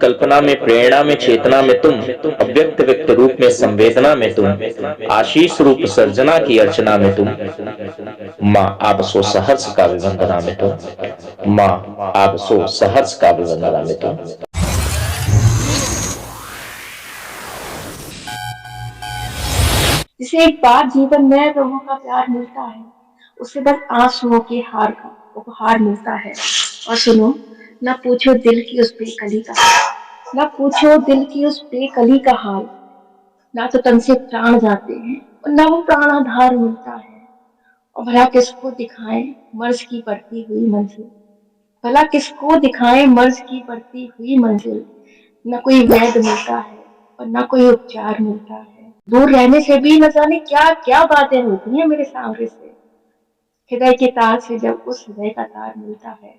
कल्पना में, प्रेरणा में, चेतना में तुम, अव्यक्त व्यक्त रूप में संवेदना में तुम, आशीष रूप सर्जना की अर्चना में तुम, माँ आप सो सहर्ष का विवंदना में तुम, माँ आप सो सहर्ष का विवंदना में तुम। जिसे एक बार जीवन में प्रभु का प्यार मिलता है, उसे बस आंसुओं के हार का उपहार मिलता है। और सुनो, न पूछो दिल की उस बेकली का हाल, न पूछो दिल की उस बेकली का हाल, ना तो तन से प्राण जाते हैं और न वो प्राणाधार मिलता है। और भला किसको दिखाएं मर्ज की बढ़ती हुई मंजिल, भला किसको दिखाएं मर्ज की बढ़ती हुई मंजिल। न कोई वैद्य मिलता है और न कोई उपचार मिलता है। दूर रहने से भी न जाने क्या क्या बातें होती हैं मेरे सामने से। हृदय के तार से जब उस हृदय का तार मिलता है,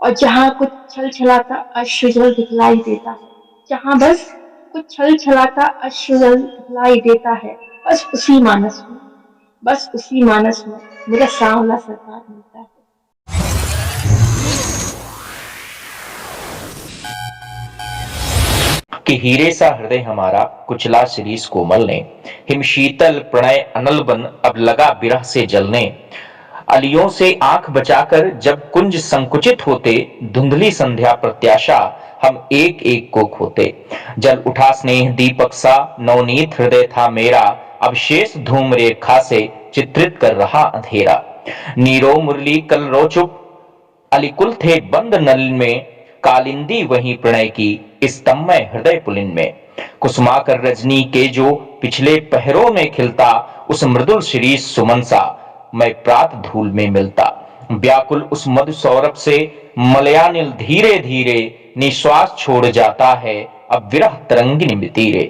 और जहाँ कुछ छल छलाता अश्रुजल दिखलाई देता है, जहाँ बस कुछ छल छलाता अश्रुजल दिखलाई देता है, बस उसी मानस में, बस उसी मानस में मेरा सांवला सरकार मिलता है। कि हीरे सा हृदय हमारा कुचला शिरीष कोमल ने, हिम शीतल प्रणय अनल बन अब लगा बिरह से जलने। अलियों से आंख बचाकर जब कुंज संकुचित होते, धुंधली संध्या प्रत्याशा हम एक एक को खोते। जल उठा स्नेह दीपक सा नवनीत हृदय था मेरा, अब शेष धूम रेखा से चित्रित कर रहा अंधेरा। नीरो मुरली कल रो चुप अलिकुल थे बंद नल में, कालिंदी वही प्रणय की स्तम्भमय हृदय पुलिन में। कुसुमाकर रजनी के जो पिछले पहरों में खिलता, उस मृदुल शिरीष सुमन सा मैं प्रात धूल में मिलता। व्याकुल उस मधु सौरभ से मलयानिल धीरे धीरे निश्वास छोड़ जाता है, अब विरह तरंगिनी तीरे।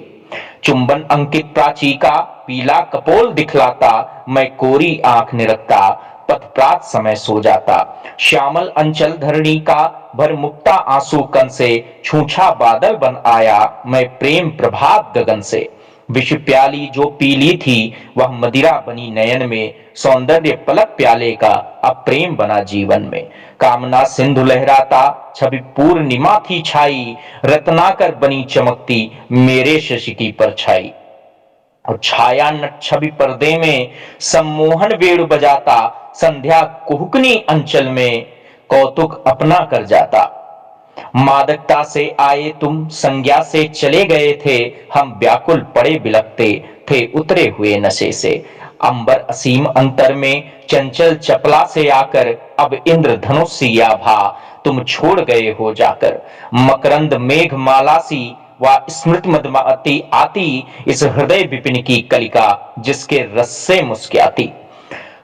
चुंबन अंकित प्राची का पीला कपोल दिखलाता, मैं कोरी आंख निरखता पथ प्रात समय सो जाता। श्यामल अंचल धरणी का भर मुक्ता आंसू कन से, छूछा बादल बन आया मैं प्रेम प्रभात गगन से। विष प्याली जो पीली थी वह मदिरा बनी नयन में, सौंदर्य पलक प्याले का अब प्रेम बना जीवन में। कामना सिंधु लहराता छवि पूर्णिमा थी छाई, रत्नाकर बनी चमकती मेरे शशि की परछाई। और छाया नट छवि पर्दे में सम्मोहन वेणु बजाता, संध्या कुहुकनी अंचल में कौतुक अपना कर जाता। मादकता से आए तुम संज्ञा से चले गए थे, हम व्याकुल पड़े बिलखते थे उतरे हुए नशे से। अंबर असीम अंतर में चंचल चपला से आकर, अब इंद्र धनुष सी आभा तुम छोड़ गए हो जाकर। मकरंद मेघ माला सी व स्मृत मदमाती आती, इस हृदय विपिन की कलिका जिसके रस से मुस्कुराती।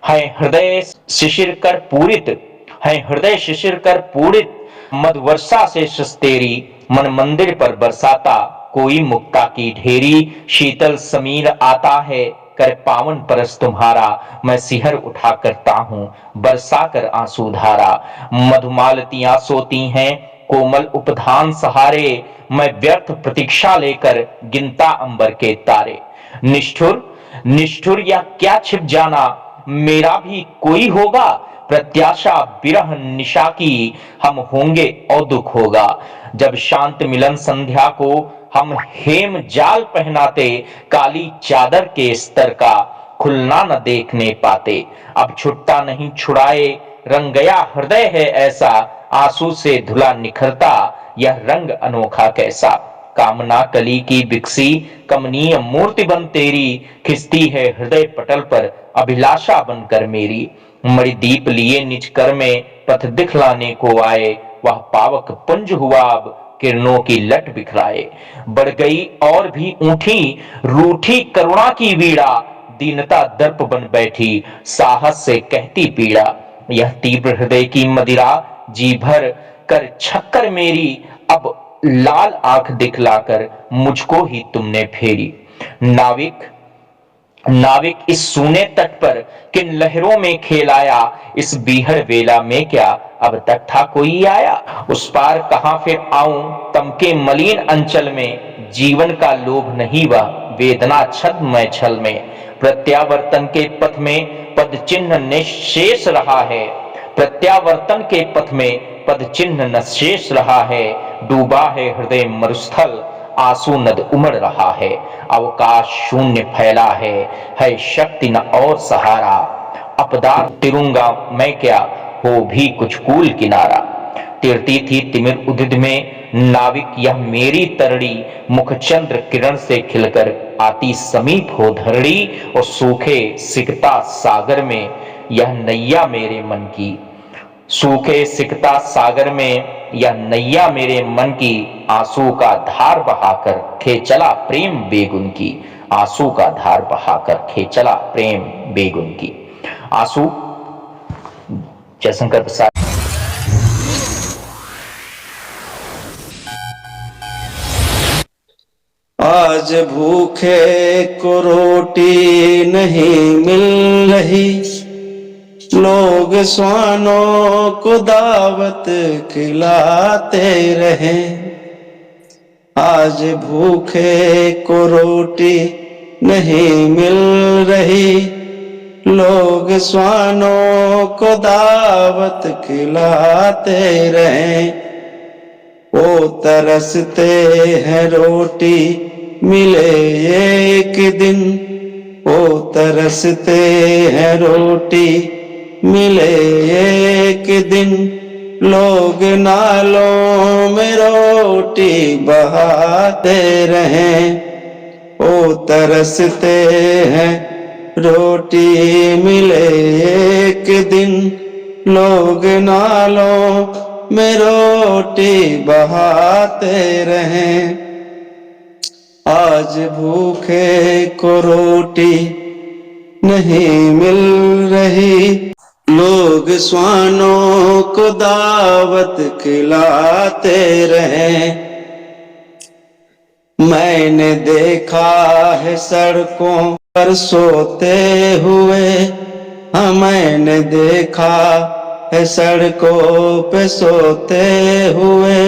है हृदय शिशिर कर पूरित, है हृदय शिशिर कर पूरित, मद वर्षा से शस्तेरी मन मंदिर पर बरसाता। कोई मुक्ता की ढेरी शीतल समीर आता है, कर पावन परस तुम्हारा मैं सिहर उठा करता हूं बरसा कर आंसू धारा। मधुमालतियां सोती हैं कोमल उपधान सहारे, मैं व्यर्थ प्रतीक्षा लेकर गिनता अंबर के तारे। निष्ठुर निष्ठुर या क्या छिप जाना मेरा भी कोई होगा, प्रत्याशा विरह निशा की हम होंगे और दुख होगा। जब शांत मिलन संध्या को हम हेम जाल पहनाते, काली चादर के स्तर का खुलना न देखने पाते। अब छुट्टा नहीं छुड़ाए रंग गया हृदय है ऐसा, आंसू से धुला निखरता यह रंग अनोखा कैसा। कामना कली की विकसी कमनीय मूर्ति बन तेरी, खिसती है हृदय पटल पर अभिलाषा बनकर मेरी। मणिदीप लिए निज कर में पथ दिखलाने को आए, वह पावक पुंज हुआ अब किरणों की लट बिखराए। बढ़ गई और भी ऊंठी रूठी करुणा की वीड़ा, दीनता दर्प बन बैठी साहस से कहती पीड़ा। यह तीव्र हृदय की मदिरा जी भर कर छक्कर मेरी, अब लाल आंख दिखलाकर मुझको ही तुमने फेरी। नाविक नाविक इस सूने तट पर किन लहरों में खेलाया, इस बीहड़ वेला में क्या अब तक था कोई आया। उस पार कहां फिर आऊं तम के मलिन अंचल में, जीवन का लोभ नहीं वह वेदना छद्मय छल में। प्रत्यावर्तन के पथ में पद चिन्ह निशेष रहा है, प्रत्यावर्तन के पथ में पद चिन्ह न शेष रहा है, डूबा है हृदय मरुस्थल, आंसू नद उमड़ रहा है, अवकाश शून्य फैला है शक्ति न और सहारा, अपदार्थ तिरूंगा मैं क्या, हो भी कुछ कूल किनारा। तिरती थी तिमिर उदित में नाविक यह मेरी तरड़ी, मुख चंद्र किरण से खिलकर आती समीप हो धरड़ी, और सूखे सिकता सागर में यह नैया मेरे मन की, सूखे सिकता सागर में यह नैया मेरे मन की, आंसू का धार बहाकर खेचला प्रेम बेगुन की, आंसू का धार बहाकर खेचला प्रेम बेगुन की। आंसू जयशंकर प्रसाद। आज भूखे को रोटी नहीं मिल रही, लोग स्वानों को दावत खिलाते रहे। आज भूखे को रोटी नहीं मिल रही, लोग स्वानों को दावत खिलाते रहे। वो तरसते हैं रोटी मिले एक दिन, वो तरसते हैं रोटी मिले एक दिन, लोग नालों में रोटी बहाते रहें। वो तरसते हैं रोटी मिले एक दिन, लोग नालों में रोटी बहाते रहें। आज भूखे को रोटी नहीं मिल रही, लोग स्वानों को दावत खिलाते रहें। मैंने देखा है सड़कों पर सोते हुए, हाँ मैंने देखा है सड़कों पे सोते हुए,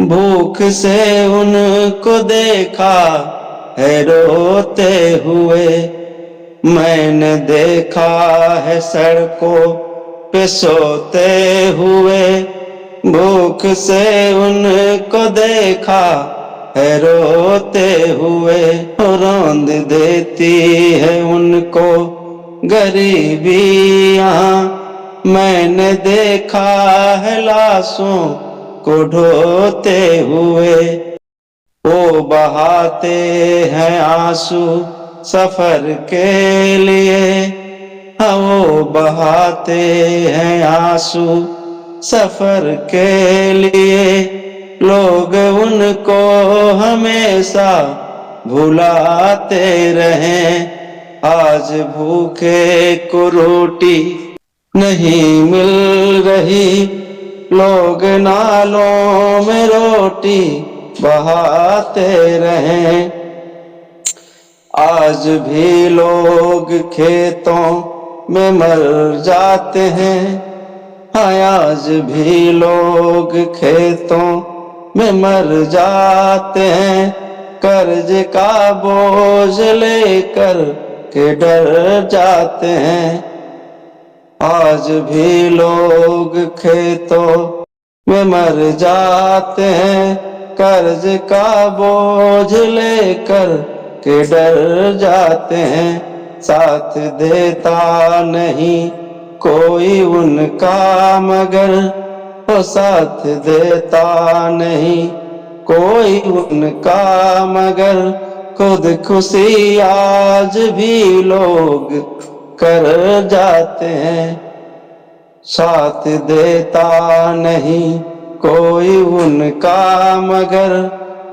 भूख से उनको देखा है रोते हुए। मैंने देखा है सड़कों पे सोते हुए, भूख से उनको देखा है रोते हुए। रौंद देती है उनको गरीबियाँ, मैंने देखा है लाशों को ढोते हुए। वो बहाते हैं आंसू सफर के लिए, हाँ वो बहाते हैं आंसू सफर के लिए, लोग उनको हमेशा भुलाते रहें। आज भूखे को रोटी नहीं मिल रही, लोग नालों में रोटी बहाते रहें। आज भी लोग खेतों में मर जाते हैं, हाँ आज भी लोग खेतों में मर जाते हैं, कर्ज का बोझ लेकर के डर जाते हैं। आज भी लोग खेतों में मर जाते हैं, कर्ज का बोझ लेकर के डर जाते हैं। साथ देता नहीं कोई उनका मगर, वो साथ देता नहीं कोई उनका मगर, खुद खुशी आज भी लोग कर जाते हैं। साथ देता नहीं कोई उनका मगर,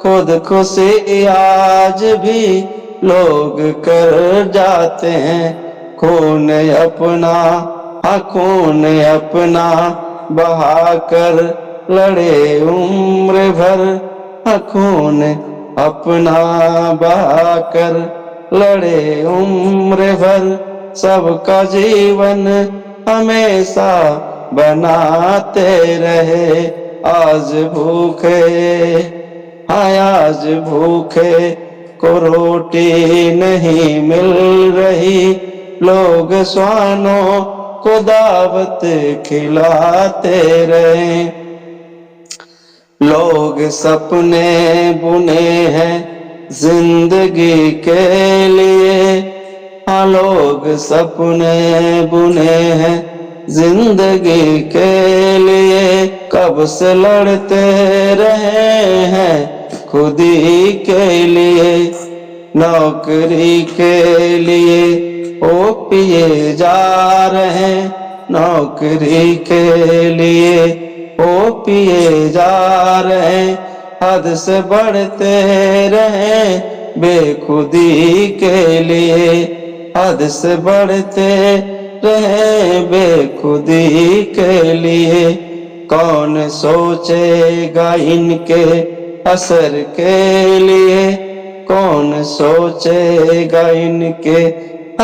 खुद खुशी आज भी लोग कर जाते हैं। खून अपना, हाँ खून अपना बहा कर लड़े उम्र भर, हाँ खून अपना बहा कर लड़े उम्र भर, सबका जीवन हमेशा बनाते रहे। आज भूखे, हाँ आज भूखे को रोटी नहीं मिल रही, लोग स्वानों को दावत खिलाते रहें। लोग सपने बुने हैं जिंदगी के लिए, हाँ लोग सपने बुने हैं जिंदगी के लिए। कब से लड़ते रहे हैं खुद ही के लिए, नौकरी के लिए ओ पिए जा रहे, नौकरी के लिए ओ पिए जा रहे। हद से बढ़ते रहे बेखुदी के लिए, हद से बढ़ते रहे बेखुदी के लिए। कौन सोचेगा इनके असर के लिए, कौन सोचेगा इनके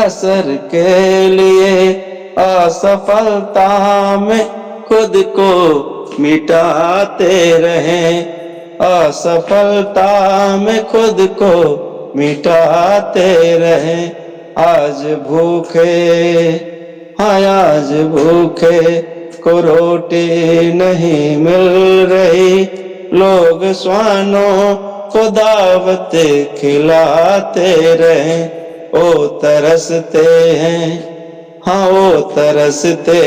असर के लिए। असफलता में खुद को मिटाते रहें, असफलता में खुद को मिटाते रहें। आज भूखे, हाँ आज भूखे को रोटी नहीं मिल रही, लोग स्वानों को दावत खिलाते रहें। ओ तरसते हैं, हाँ वो तरसते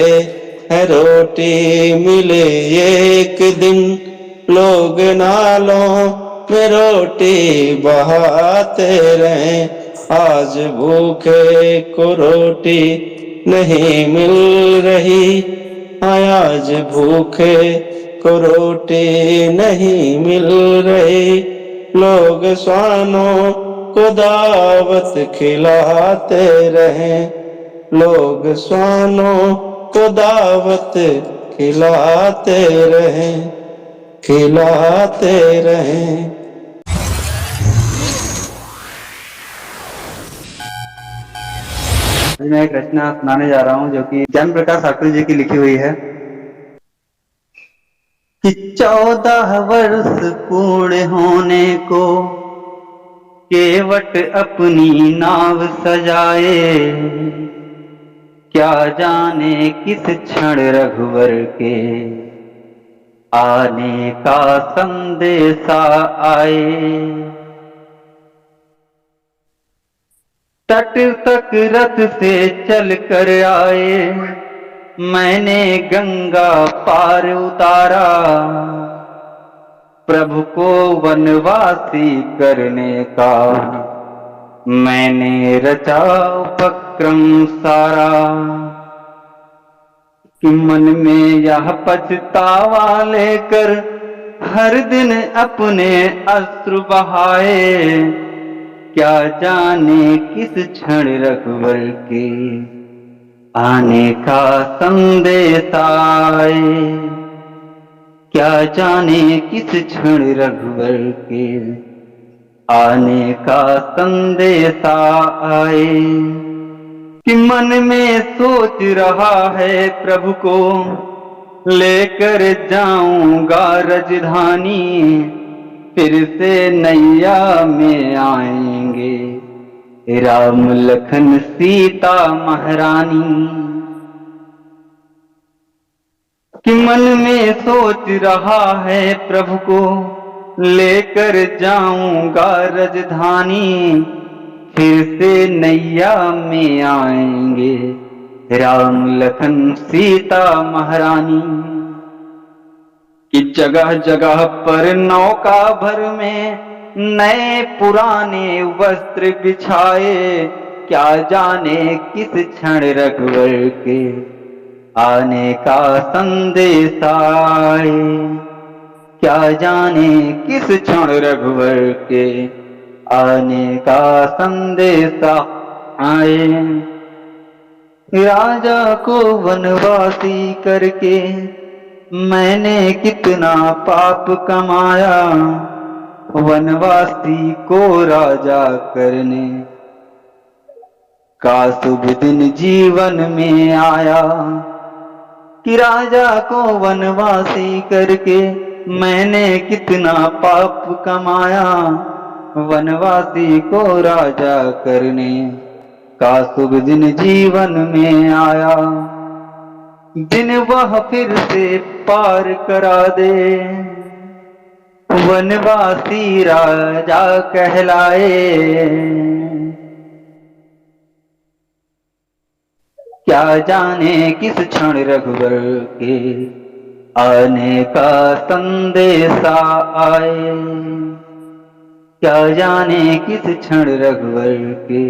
है रोटी मिले एक दिन, लोग नालों में रोटी बहाते रहें। आज भूखे को रोटी नहीं मिल रही, हाँ आज भूखे को रोटी नहीं मिल रही, लोग स्वानों को दावत खिलाते रहें, लोग स्वानों को दावत खिलाते रहें, खिलाते रहें। मैं एक रचना सुनाने जा रहा हूँ जो कि ज्ञान प्रकाश ठाकुर जी की लिखी हुई है कि 14 वर्ष पूर्ण होने को केवट अपनी नाव सजाए, क्या जाने किस क्षण रघुवर के आने का संदेशा आए। तट तक रथ से चल कर आए, मैंने गंगा पार उतारा, प्रभु को वनवासी करने का मैंने रचा उपक्रम सारा। कि मन में यह पछतावा लेकर हर दिन अपने अश्रु बहाए, क्या जाने किस क्षण रघुवर के आने का संदेश आए, क्या जाने किस क्षण रघुवर के आने का संदेश आए। कि मन में सोच रहा है प्रभु को लेकर जाऊंगा राजधानी, फिर से नैया में आएंगे राम लखन सीता महारानी। कि मन में सोच रहा है प्रभु को लेकर जाऊंगा राजधानी, फिर से नैया में आएंगे राम लखन सीता महारानी। कि जगह जगह पर नौका भर में नए पुराने वस्त्र बिछाए, क्या जाने किस क्षण रघुवर के आने का संदेश आए, क्या जाने किस क्षण रघुवर के आने का संदेश आए। राजा को वनवासी करके मैंने कितना पाप कमाया, वनवासी को राजा करने का शुभ दिन जीवन में आया। कि राजा को वनवासी करके मैंने कितना पाप कमाया, वनवासी को राजा करने का शुभ दिन जीवन में आया। दिन वह फिर से पार करा दे, वनवासी राजा कहलाए। क्या जाने किस क्षण रघुवर के आने का संदेशा आए, क्या जाने किस क्षण रघुवर के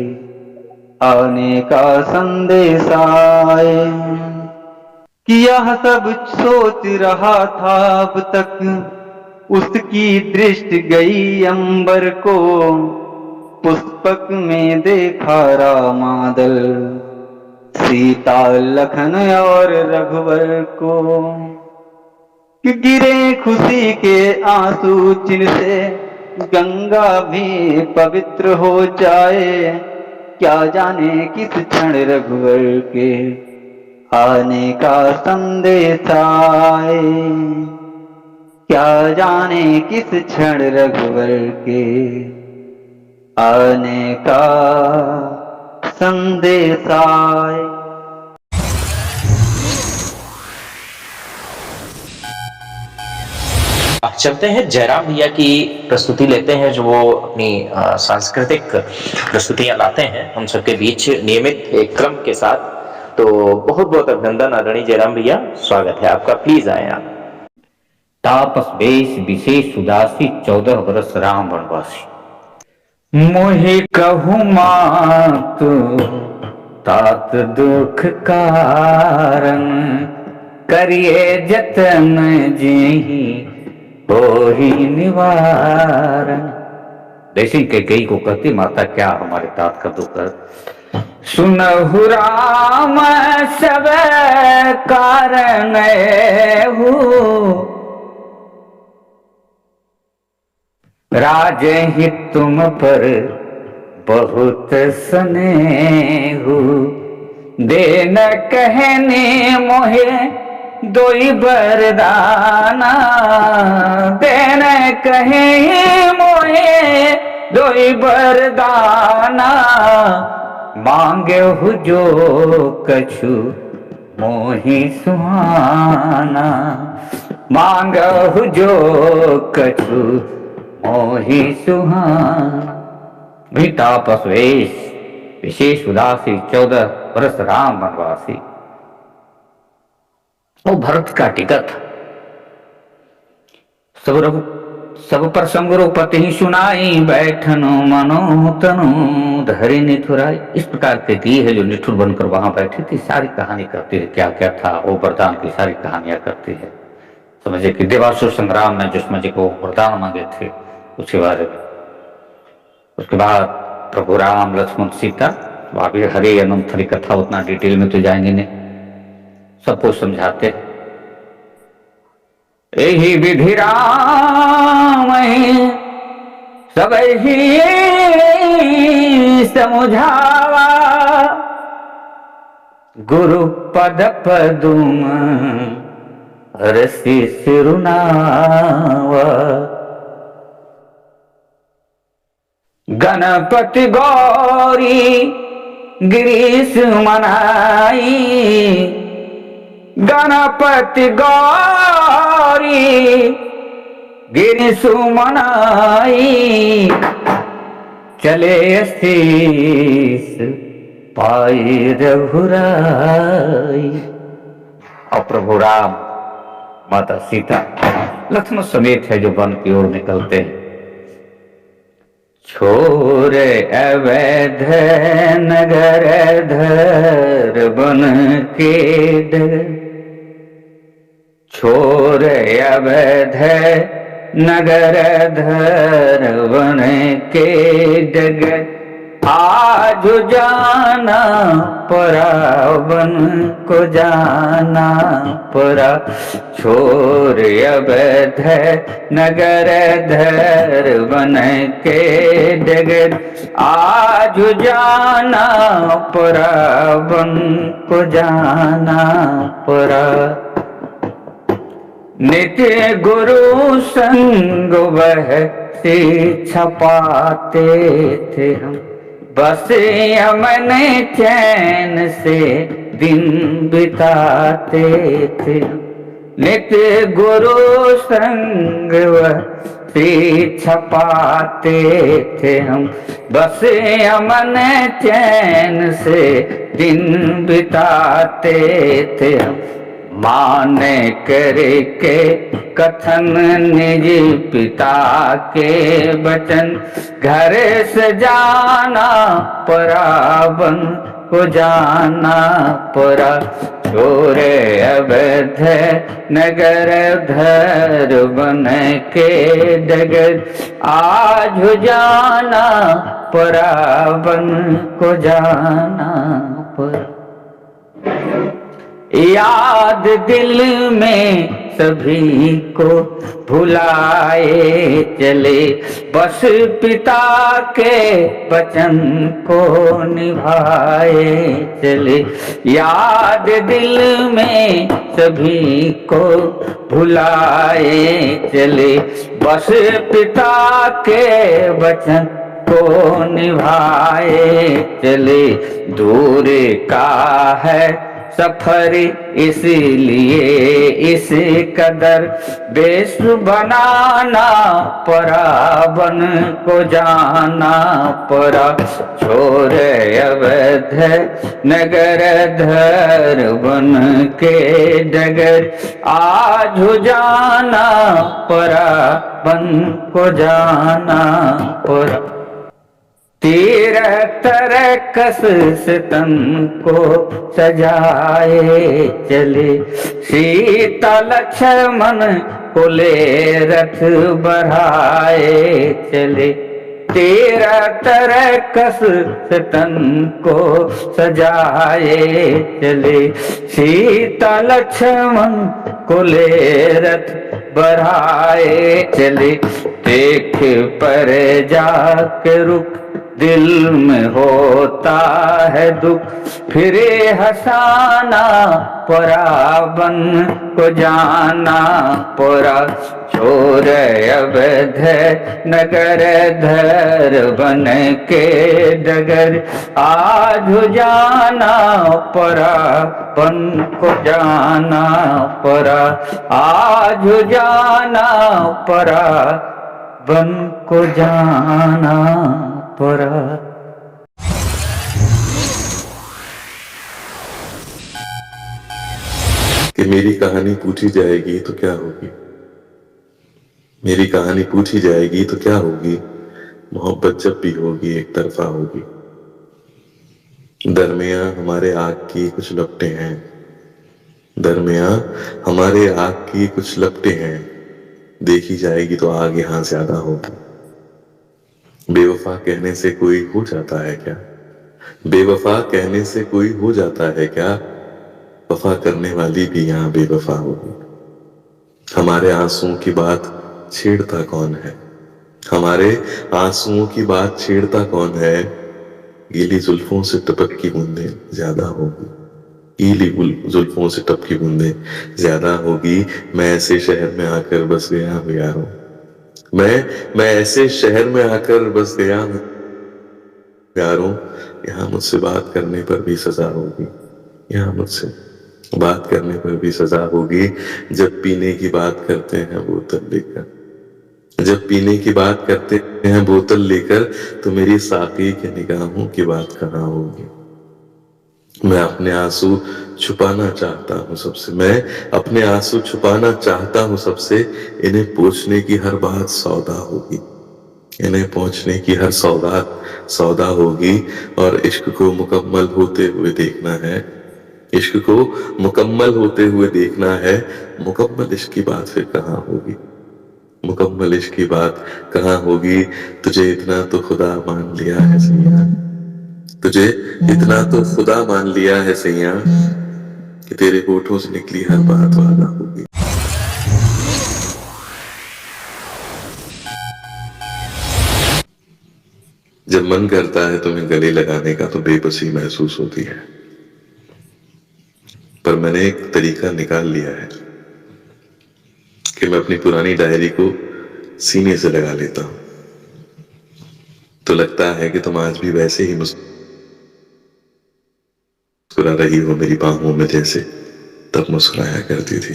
आने का संदेशा आए। कि यह सब सोच रहा था अब तक, उसकी दृष्टि गई अंबर को, पुष्पक में देखा रामादल, सीता लखन और रघुवर को। कि गिरे खुशी के आंसू जिनसे गंगा भी पवित्र हो जाए, क्या जाने किस क्षण रघुवर के आने का संदेश आए, क्या जाने किस क्षण रघुवर के आने का संदेश आए। चलते हैं जयराम भैया की प्रस्तुति लेते हैं, जो वो अपनी सांस्कृतिक प्रस्तुतियां लाते हैं हम सबके बीच नियमित एक क्रम के साथ। तो बहुत बहुत अभिनंदन आदरणीय जयराम भैया, स्वागत है आपका, प्लीज आए आप। तापस वेश विशेष उदासी 14 वर्ष राम वनवासी। मोहे कहूँ मात तात दुख कारण, करिए जतन जेहि होहि निवारण। देसी कैकेयी को कहती, माता क्या हमारे तात का दुख है। सुनहु राम सब कारण हो, राजहि तुम पर बहुत स्नेहु, देन कहने मोहे दोई बरदाना, देन कहे मोहे दोई बरदाना, मांगे हु जो कछु मोहि सुहाना, मांगे हु जो कछु मोहि सुहाना। भी तापस वेश विशेष उदासी 14 वर्ष राम वनवासी। वो भरत का टिकट सब प्रसंग रूपति ही सुनाई, बैठनो मनो तनु धरि निठुराई। इस प्रकार के दी है जो निठुर बनकर वहां बैठी थी, सारी कहानी करती है, क्या क्या था वो वरदान की सारी कहानियां करती है। समझे कि देवासुर संग्राम में जिसमें जी को वरदान मांगे थे उसके बारे में। उसके बाद प्रभु राम लक्ष्मण सीता, अभी हरे अनंत हरि कथा उतना डिटेल में तो जाएंगे नहीं, सब कुछ समझाते। यही विधि राम सब ही समझावा, गुरु पद पदुम रसी सिरुनावा। गणपति गौरी गिरीश मनाई, गणपति गौरी गिरीश मनाई, चले शीस पाई रघुराई। और प्रभु राम माता सीता लक्ष्मण समेत है जो वन की ओर निकलते हैं। छोरे अवैध नगर धर बन के डगर, छोरे अवैध नगर धर बन के डगर, आज जाना परा बन को जाना परा। छोर अवैध नगर धर बन के डगर, आज जाना परा बन को जाना परा। नित्य गुरु संग वह से छपाते थे हम, बस अमन चैन से दिन बिताते थे। नित्य गुरु संग शिक्षा पाते थे हम, बस अमन चैन से दिन बिताते थे हम। मान करके कथन निज पिता के वचन, घर से जाना परा बन को जाना परा। छोरे अवध नगर धर बन के डगर, आज जाना परा बन को जाना परा। याद दिल में सभी को भुलाए चले, बस पिता के वचन को निभाए चले। याद दिल में सभी को भुलाए चले, बस पिता के वचन को निभाए चले। दूर का है सफर इसलिए इस कदर, देश बनाना परा बन को जाना परा। छोर अवध नगर धर बन के डगर, आज जाना परा बन को जाना परा। तेरह तरह कस से तन को सजाए चले, सीता लक्ष्मण को ले रथ बढ़ाए चले। तेरह तरह कस से तन को सजाए चले, सीता लक्ष्मण को ले रथ बढ़ाए चले। देख पर जाके रुक दिल में होता है दुख, फिरे हंसाना परा बन को जाना परा। छोर अवध नगर धर बन के डगर, आज जाना परा बन को जाना परा। आज जाना परा बन को जाना परा। कि मेरी कहानी पूछी जाएगी तो क्या होगी, मेरी कहानी पूछी जाएगी तो क्या होगी। मोहब्बत जब भी होगी एक तरफा होगी। दरमियां हमारे आग की कुछ लपटें हैं, दरमियां हमारे आग की कुछ लपटें हैं। देखी जाएगी तो आग यहां ज्यादा होगी। बेवफा कहने से कोई हो जाता है क्या, बेवफा कहने से कोई हो जाता है क्या। वफा करने वाली भी यहाँ बेवफा होगी। हमारे आंसुओं की बात छेड़ता कौन है, हमारे आंसुओं की बात छेड़ता कौन है। गीली जुल्फों से टपक की बूंदें ज्यादा होगी, गीली जुल्फों से टपकी बूंदें ज्यादा होगी। मैं ऐसे शहर में आकर बस गया हूँ यारों, मैं ऐसे शहर में आकर बस गया हूँ यारों। यहाँ मुझसे बात करने पर भी सजा होगी, यहाँ मुझसे बात करने पर भी सजा होगी। जब पीने की बात करते हैं बोतल लेकर, जब पीने की बात करते हैं बोतल लेकर, तो मेरी साकी के निगाहों की बात कहाँ होगी। मैं अपने आंसू छुपाना चाहता हूँ सबसे, मैं अपने आंसू छुपाना चाहता हूँ सबसे। इन्हें पूछने की हर बात सौदा होगी, इन्हें पहुंचने की हर सौगात सौदा होगी। और इश्क को मुकम्मल होते हुए देखना है, इश्क को मुकम्मल होते हुए देखना है। मुकम्मल इश्क की बात फिर कहाँ होगी, मुकम्मल इश्क की बात कहाँ होगी। तुझे इतना तो खुदा मान लिया है सैया, तुझे इतना तो खुदा मान लिया है सैया, कि तेरे होठों से निकली हर बात वादा होगी। जब मन करता है तुम्हें गले लगाने का तो बेबसी महसूस होती है, पर मैंने एक तरीका निकाल लिया है कि मैं अपनी पुरानी डायरी को सीने से लगा लेता हूं, तो लगता है कि तुम आज भी वैसे ही मुस्कुराते मुस्कुरा रही हो मेरी बाहों में जैसे, तब मुस्कुराया करती थी।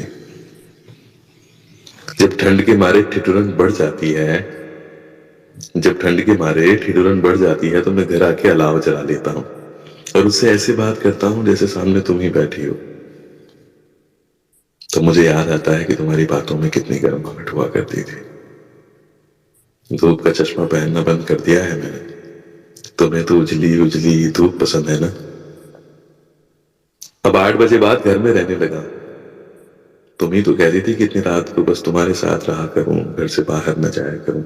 जब ठंड के मारे ठिठुरन बढ़ जाती है, जब ठंड के मारे ठिठुरन बढ़ जाती है तो मैं घर आके अलाव जला लेता हूँ और उससे ऐसे बात करता हूँ जैसे सामने तुम ही बैठी हो। तो मुझे याद आता है कि तुम्हारी बातों में कितनी गर्माहट हुआ करती थी। धूप का चश्मा पहनना बंद कर दिया है मैंने, तुम्हें तो उजली उजली धूप पसंद है ना। अब 8 बजे बाद घर में रहने लगा। तुम ही तो कहती थी कि इतनी रात को बस तुम्हारे साथ रहा करूं, घर से बाहर न जाया करूं।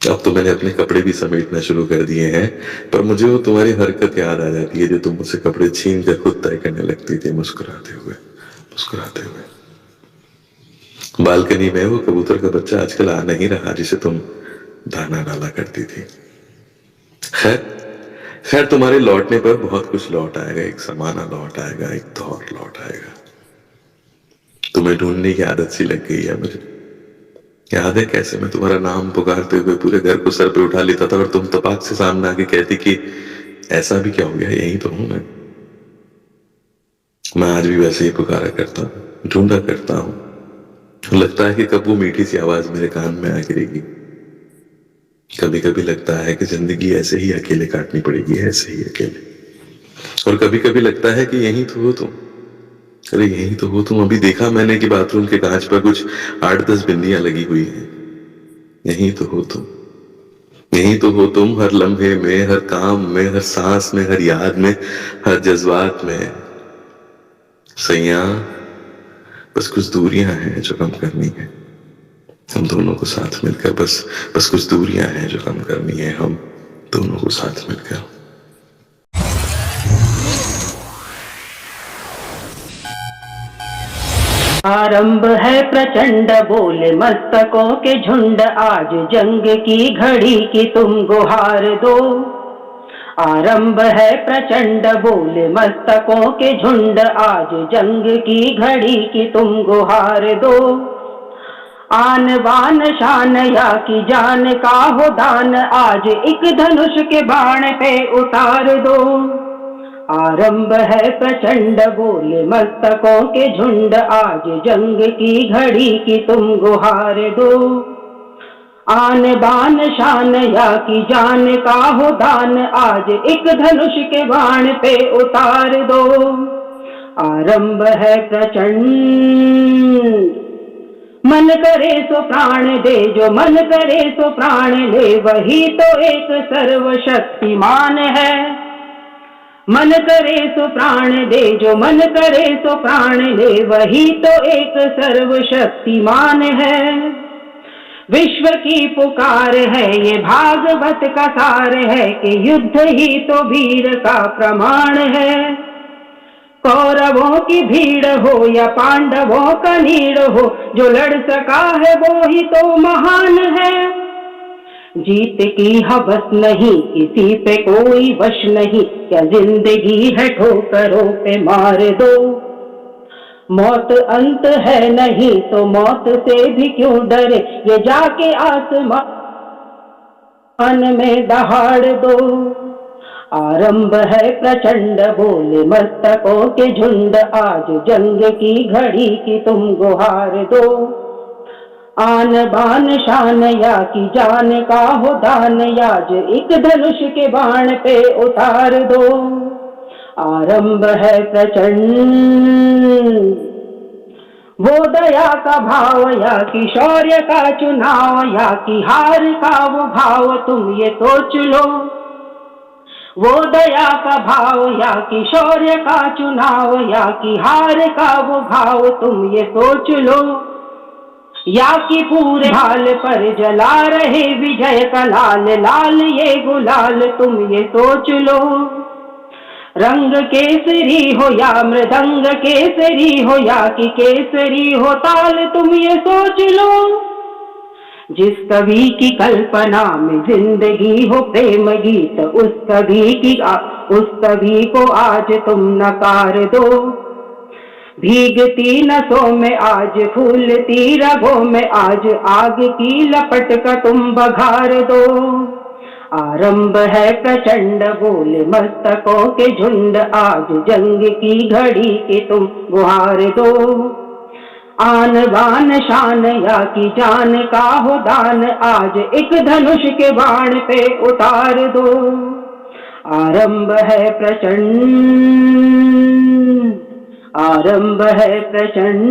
अब तो मैंने अपने कपड़े भी समेटना शुरू कर दिए हैं, पर मुझे वो तुम्हारी हरकत याद आ जाती है जो तुम मुझसे कपड़े छीन कर खुद तय करने लगती थी, मुस्कुराते हुए मुस्कुराते हुए। बालकनी में वो कबूतर का बच्चा आजकल आ नहीं रहा जिसे तुम दाना डाला करती थी। खैर खैर, तुम्हारे लौटने पर बहुत कुछ लौट आएगा। एक समाना लौट आएगा, एक दौर लौट आएगा। तुम्हें ढूंढने की आदत सी लग गई है मुझे। याद है कैसे मैं तुम्हारा नाम पुकारते हुए पूरे घर को सर पे उठा लेता था और तुम तपाक से सामने आके कहती कि ऐसा भी क्या हो गया, यही तो हूं मैं आज भी वैसे ही पुकारा करता हूं, ढूंढा करता हूं। लगता है कि कब वो मीठी सी आवाज मेरे कान में आ गिरेगी। कभी कभी लगता है कि जिंदगी ऐसे ही अकेले काटनी पड़ेगी, ऐसे ही अकेले। और कभी कभी लगता है कि यही तो हो तुम। अरे यही तो हो तुम। अभी देखा मैंने कि बाथरूम के कांच पर कुछ 8-10 बिंदियां लगी हुई हैं। यही तो हो तुम, यही तो हो तुम, हर लम्हे में, हर काम में, हर सांस में, हर याद में, हर जज्बात में। सैया, बस कुछ दूरियां हैं जो कम करनी है हम दोनों को साथ मिलकर। बस कुछ दूरियां हैं जो कम करनी है हम दोनों को साथ मिलकर। आरंभ है प्रचंड बोले मस्तकों के झुंड, आज जंग की घड़ी की तुम गुहार दो। आरंभ है प्रचंड बोले मस्तकों के झुंड, आज जंग की घड़ी की तुम गुहार दो। आन बान शान या की जान का हो दान, आज एक धनुष के बाण पे उतार दो। आरंभ है प्रचंड बोले मस्तकों के झुंड, आज जंग की घड़ी की तुम गुहार दो। आन बान शान या की जान का हो दान, आज एक धनुष के बाण पे उतार दो। आरंभ है प्रचंड, मन करे सो प्राण दे, जो मन करे सो प्राण ले, वही तो एक सर्वशक्तिमान है। मन करे सो प्राण दे, जो मन करे सो प्राण ले, वही तो एक सर्वशक्तिमान है। विश्व की पुकार है ये भागवत का सार है, कि युद्ध ही तो वीर का प्रमाण है। कौरवों की भीड़ हो या पांडवों का नीड़ हो, जो लड़ सका है वो ही तो महान है। जीत की हवस नहीं, किसी पे कोई वश नहीं, क्या जिंदगी है ठोकरों पे मार दो। मौत अंत है नहीं तो मौत से भी क्यों डरे, ये जाके आसमान में दहाड़ दो। आरंभ है प्रचंड बोले मस्तकों के झुंड, आज जंग की घड़ी की तुम गुहार दो। आन बान शान या की जान का हो दान, याज एक धनुष के बाण पे उतार दो। आरंभ है प्रचंड, वो दया का भाव या कि शौर्य का चुनाव, या कि हार का वो भाव तुम ये सोच लो। वो दया का भाव या कि शौर्य का चुनाव, या कि हार का वो भाव तुम ये सोच लो। या कि पूरे हाल पर जला रहे विजय का लाल, लाल ये गुलाल तुम ये सोच लो। रंग केसरी हो या मृदंग केसरी हो, या कि केसरी हो ताल तुम ये सोच लो। जिस कवि की कल्पना में जिंदगी हो प्रेम गीत, उस कवि को आज तुम नकार दो। भीगती नसों में आज फूलती रगों में, आज आग की लपट का तुम बघार दो। आरंभ है प्रचंड बोले मस्तकों के झुंड, आज जंग की घड़ी के तुम गुहार दो। आन बान शान या की जान का हो दान, आज एक धनुष के बाण पे उतार दो। आरंभ है प्रचंड, आरंभ है प्रचंड,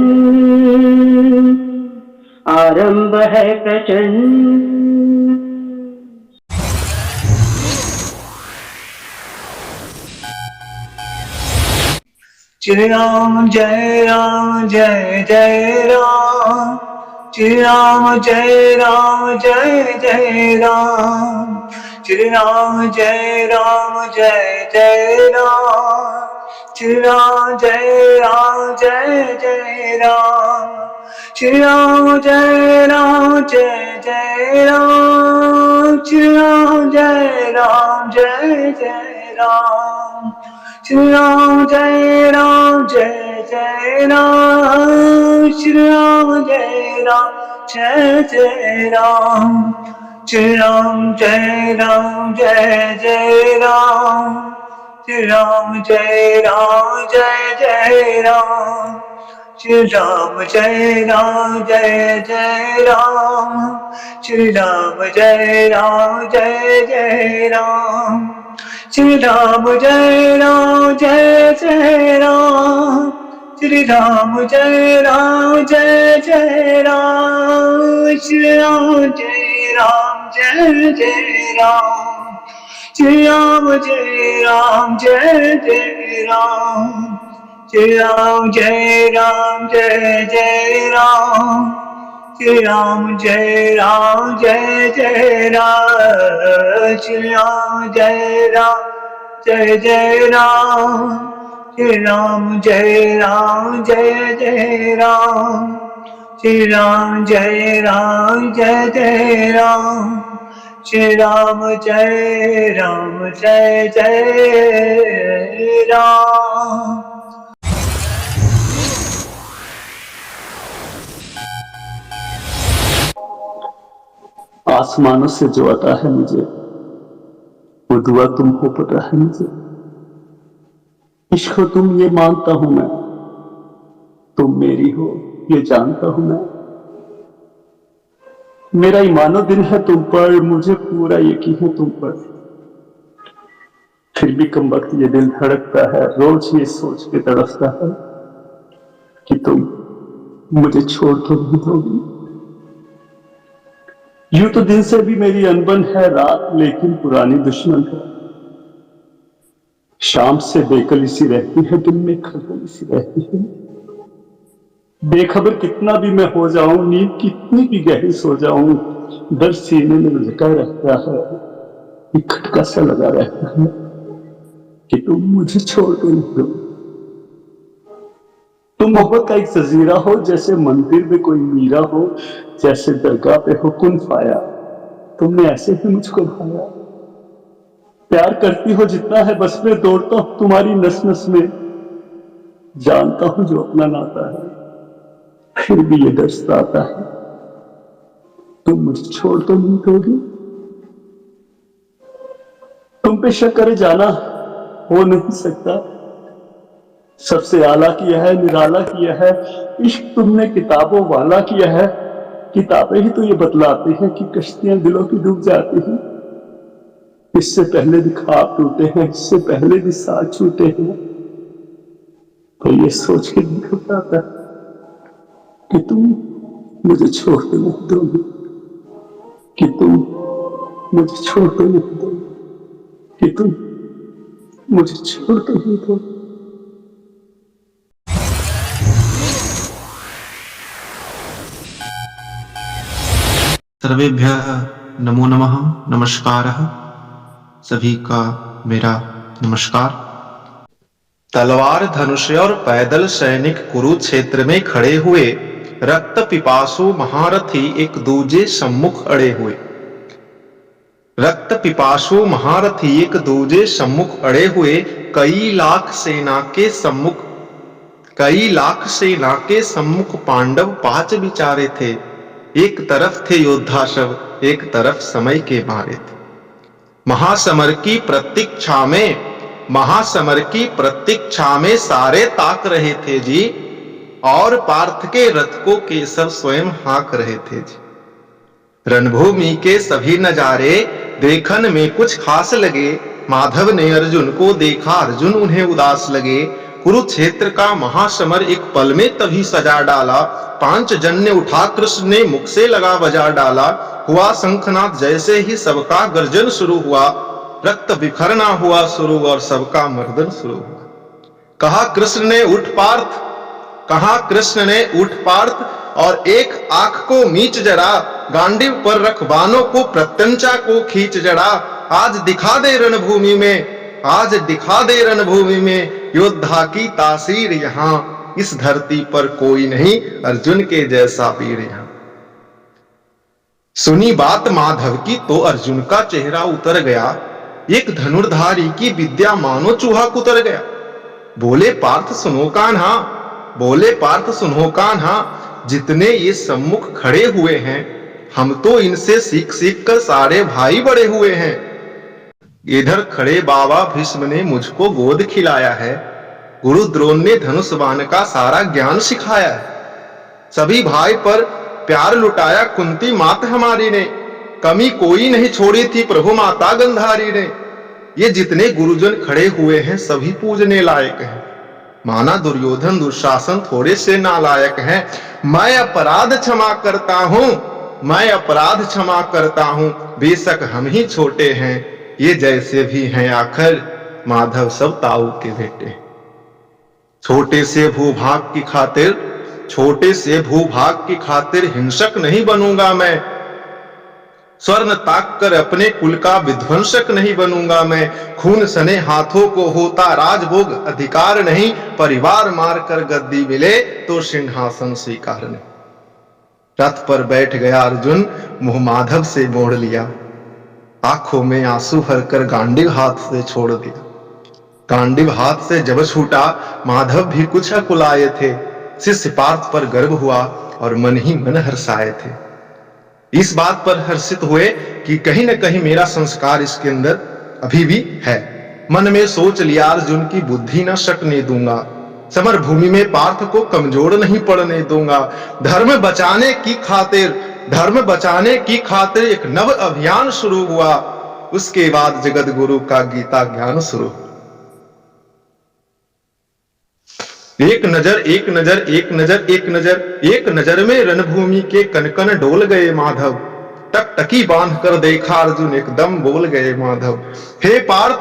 आरंभ है प्रचंड। श्री राम जय जय राम, श्री राम जय जय राम, श्री राम जय जय राम, श्री राम जय जय राम, श्री राम जय जय राम, श्री राम जय जय राम, श्री राम जय जय राम, श्री राम जय जय राम, श्री राम जय जय राम, श्री राम जय जय राम, श्री राम जय जय राम, श्री राम जय जय राम, श्री राम जय जय राम, श्री राम जय जय राम, श्री राम जय राम, श्री राम जय राम, श्री राम जय जय राम, श्री राम जय जय राम, श्री राम जय जय राम, श्री राम जय जय राम, श्री राम जय जय राम, श्री राम जय जय राम। आसमानों से जो आता है मुझे, वो दुआ तुम हो पता है मुझे। इश्क हो तुम ये मानता हूं मैं, तुम मेरी हो ये जानता हूं मैं। मेरा ईमानो दिल है तुम पर, मुझे पूरा यकीन है तुम पर। फिर भी कम वक्त ये दिल धड़कता है, रोज ये सोच के तड़पता है कि तुम मुझे छोड़ तो नहीं दोगी। यूं तो दिन से भी मेरी अनबन है रात, लेकिन पुरानी दुश्मन है। शाम से बेकली सी रहती है, दिन में खलबली सी रहती है। बेखबर कितना भी मैं हो जाऊं, नींद कितनी भी गहरी सो जाऊं, डर सीने में लटका रहता है, एक खटका सा लगा रहता है कि तुम मुझे छोड़ के नहीं दो। तुम मोहब्बत का एक जजीरा हो, जैसे मंदिर में कोई मीरा हो, जैसे दरगाह पे हो कुन फाया। तुमने ऐसे ही मुझको भाया। प्यार करती हो जितना है बस में, दौड़ता हूं तुम्हारी नस नस में। जानता हूं जो अपना नाता है, फिर भी ये डर सताता है, तुम मुझे छोड़ तो नहीं दोगी। तुम पे शक करे जाना हो नहीं सकता, सबसे आला किया है, निराला किया है। इश्क तुमने किताबों वाला किया है। किताबें ही तो ये बतलाती हैं कि कश्तियां दिलों की डूब जाती हैं। इससे पहले भी ख्वाब टूटे हैं, इससे पहले भी साथ छूटे हैं। तो ये सोच के भी घबराता है कि तुम मुझे छोड़ के नहीं दोगी, कि तुम मुझे छोड़ के नहीं दोगी, कि तुम मुझे छोड़ के नहीं दोगी। सर्वेभ्यः नमो नमः, नमस्कारः। सभी का मेरा नमस्कार। तलवार धनुष और पैदल सैनिक कुरुक्षेत्र में खड़े हुए, रक्त पिपासु महारथी एक दूजे सम्मुख अड़े हुए। रक्त पिपासु महारथी एक दूजे सम्मुख अड़े हुए, कई लाख सेना के सम्मुख पांडव पांच बिचारे थे। एक तरफ थे योद्धा शव, एक तरफ समय के मारे थे। महासमर की प्रतीक्षा में सारे ताक रहे थे जी, और पार्थ के रथ को केशव स्वयं हाँक रहे थे जी। रणभूमि के सभी नजारे देखन में कुछ खास लगे, माधव ने अर्जुन को देखा, अर्जुन उन्हें उदास लगे। कुरुक्षेत्र का महासमर एक पल में तभी सजा डाला, 5 जन्य उठा कृष्ण ने मुख से लगा बजा डाला। हुआ शंखनाद जैसे ही सबका गर्जन शुरू हुआ, रक्त बिखरना हुआ शुरू और सबका मर्दन शुरू हुआ। कहा कृष्ण ने उठ पार्थ, और एक आंख को मीच जरा, गांडीव पर रख बाणों को प्रत्यंचा को खींच जरा। आज दिखा दे रणभूमि में योद्धा की तासीर, यहाँ इस धरती पर कोई नहीं अर्जुन के जैसा वीर यहाँ। सुनी बात माधव की तो अर्जुन का चेहरा उतर गया, एक धनुर्धारी की विद्या मानो चूहा कुतर गया। बोले पार्थ सुनो कान्हा, जितने ये सम्मुख खड़े हुए हैं, हम तो इनसे सीख कर सारे भाई बड़े हुए हैं। इधर खड़े बाबा भीष्म ने मुझको गोद खिलाया है, गुरु द्रोण ने धनुष बाण का सारा ज्ञान सिखाया है। सभी भाई पर प्यार लुटाया कुंती मात हमारी ने, कमी कोई नहीं छोड़ी थी प्रभु माता गंधारी ने। ये जितने गुरुजन खड़े हुए हैं सभी पूजने लायक हैं, माना दुर्योधन दुशासन थोड़े से नालायक हैं। मैं अपराध क्षमा करता हूं, बेशक हम ही छोटे हैं, ये जैसे भी हैं आखिर माधव सब ताऊ के बेटे। छोटे से भूभाग की खातिर हिंसक नहीं बनूंगा मैं, स्वर्ण ताक कर अपने कुल का विध्वंसक नहीं बनूंगा मैं। खून सने हाथों को होता राजभोग अधिकार नहीं, परिवार मार कर गद्दी मिले तो सिंहासन स्वीकार नहीं। रथ पर बैठ गया अर्जुन, मुंह माधव से मोड़ लिया, आंखों में आंसू भरकर गांडीव हाथ से छोड़ दिया। गांडीव हाथ से जब छूटा माधव भी कुछ अकुलाए थे, शिष्य पार्थ पर गर्व हुआ और मन ही मन हर्षाए थे। इस बात पर हर्षित हुए कि कहीं न कहीं मेरा संस्कार इसके अंदर अभी भी है। मन में सोच लिया अर्जुन की बुद्धि न सटने दूंगा, समर भूमि में पार्थ को कमजोर नहीं पड़ने दूंगा। धर्म बचाने की खातिर एक नव अभियान शुरू हुआ, उसके बाद जगत गुरु का गीता ज्ञान शुरू। एक नजर में रणभूमि के कनकन डोल गए माधव, टकटकी बांध कर देखा अर्जुन एकदम बोल गए माधव। हे पार्थ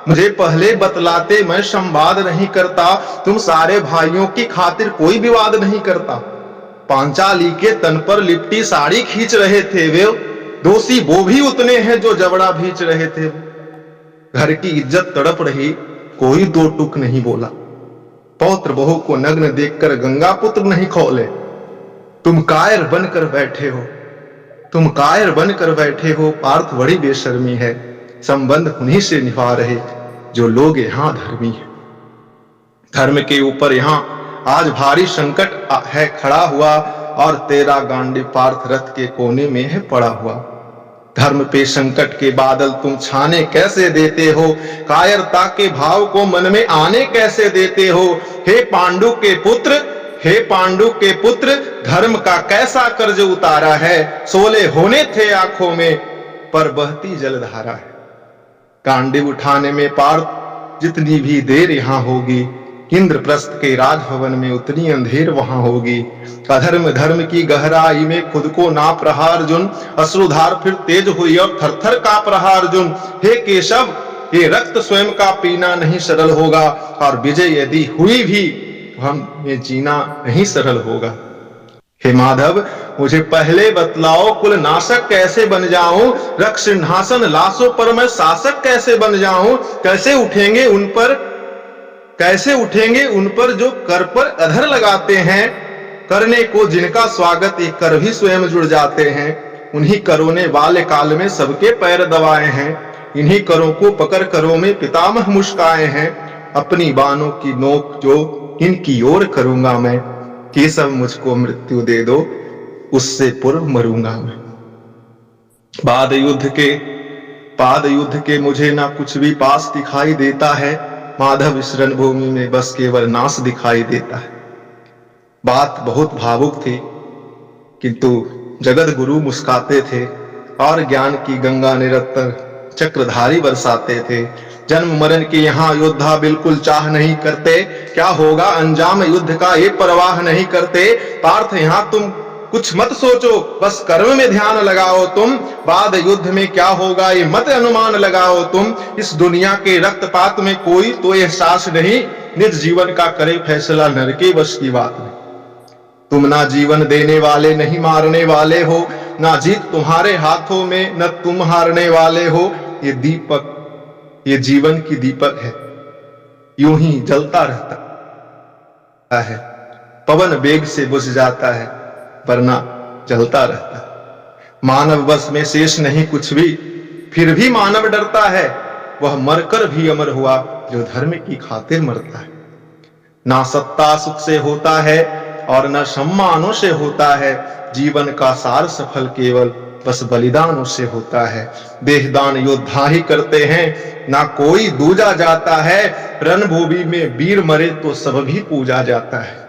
मुझे पहले बतलाते, मैं संवाद नहीं करता, तुम सारे भाइयों की खातिर कोई विवाद नहीं करता। पांचाली के तन पर लिपटी साड़ी खींच रहे थे वे, दोषी वो भी उतने हैं जो जबड़ा भींच रहे थे। घर की इज्जत तड़प रही, कोई दो टुक नहीं बोला। पौत्र बहू को नग्न देखकर गंगा पुत्र नहीं खोले। तुम कायर बनकर बैठे हो, पार्थ बड़ी बेशर्मी है। संबंध उन्हीं से निभा रहे जो लोग यहाँ धर्मी है। धर्म के ऊपर यहाँ आज भारी संकट है खड़ा हुआ, और तेरा गांडी पार्थ रथ के कोने में है पड़ा हुआ। धर्म पे संकट के बादल तुम छाने कैसे देते हो, कायरता के भाव को मन में आने कैसे देते हो। हे पांडु के पुत्र धर्म का कैसा कर्ज उतारा है, सोले होने थे आंखों में पर बहती जलधारा है। गांडीव उठाने में पार्थ जितनी भी देर यहाँ होगी, इंद्रप्रस्थ के राजभवन में उतनी अंधेर वहां होगी। अधर्म धर्म की गहराई में खुद को नाप रहा अर्जुन, अश्रुधार फिर तेज हुई और थरथर कांप रहा अर्जुन। हे केशव, ये रक्त स्वयं का पीना नहीं सरल होगा, और विजय यदि हुई भी तो हमें जीना नहीं सरल होगा। हे माधव मुझे पहले बतलाओ, कुल नाशक कैसे बन जाऊं, रक्त सिंहासन लाशों पर मैं शासक कैसे बन जाऊं। कैसे उठेंगे उन पर जो कर पर अधर लगाते हैं, करने को जिनका स्वागत ये कर भी स्वयं जुड़ जाते हैं। उन्हीं करों ने बाल्य काल में सबके पैर दबाए हैं, इन्हीं करों को पकड़ करों में पितामह मुस्काए हैं। अपनी बाणों की नोक जो इनकी ओर करूंगा मैं, केशव मुझको मृत्यु दे दो, उससे पूर्व मरूंगा मैं। पाद युद्ध के मुझे ना कुछ भी पास दिखाई देता है, माधव इस रणभूमि में बस केवल नाश दिखाई देता है। बात बहुत भावुक थी, किंतु जगत गुरु मुस्काते थे और ज्ञान की गंगा निरंतर चक्रधारी बरसाते थे। जन्म मरण के यहाँ योद्धा बिल्कुल चाह नहीं करते, क्या होगा अंजाम युद्ध का ये परवाह नहीं करते। पार्थ यहाँ तुम कुछ मत सोचो, बस कर्म में ध्यान लगाओ तुम, बाद युद्ध में क्या होगा ये मत अनुमान लगाओ तुम। इस दुनिया के रक्तपात में कोई तो एहसास नहीं, निज जीवन का करे फैसला नर के बस की बात नहीं। तुम ना जीवन देने वाले नहीं मारने वाले हो, ना जीत तुम्हारे हाथों में न तुम हारने वाले हो। ये दीपक, ये जीवन की दीपक है, यूं ही जलता रहता है, पवन वेग से बुझ जाता है वरना जलता रहता है। मानव बस में शेष नहीं कुछ भी, फिर भी मानव डरता है, वह मरकर भी अमर हुआ जो धर्म की खातिर मरता है। ना सत्ता सुख से होता है और न सम्मानों से होता है, जीवन का सार सफल केवल बस बलिदानों से होता है। देहदान योद्धा ही करते हैं, ना कोई दूजा जाता है, रणभूमि में वीर मरे तो सब भी पूजा जाता है।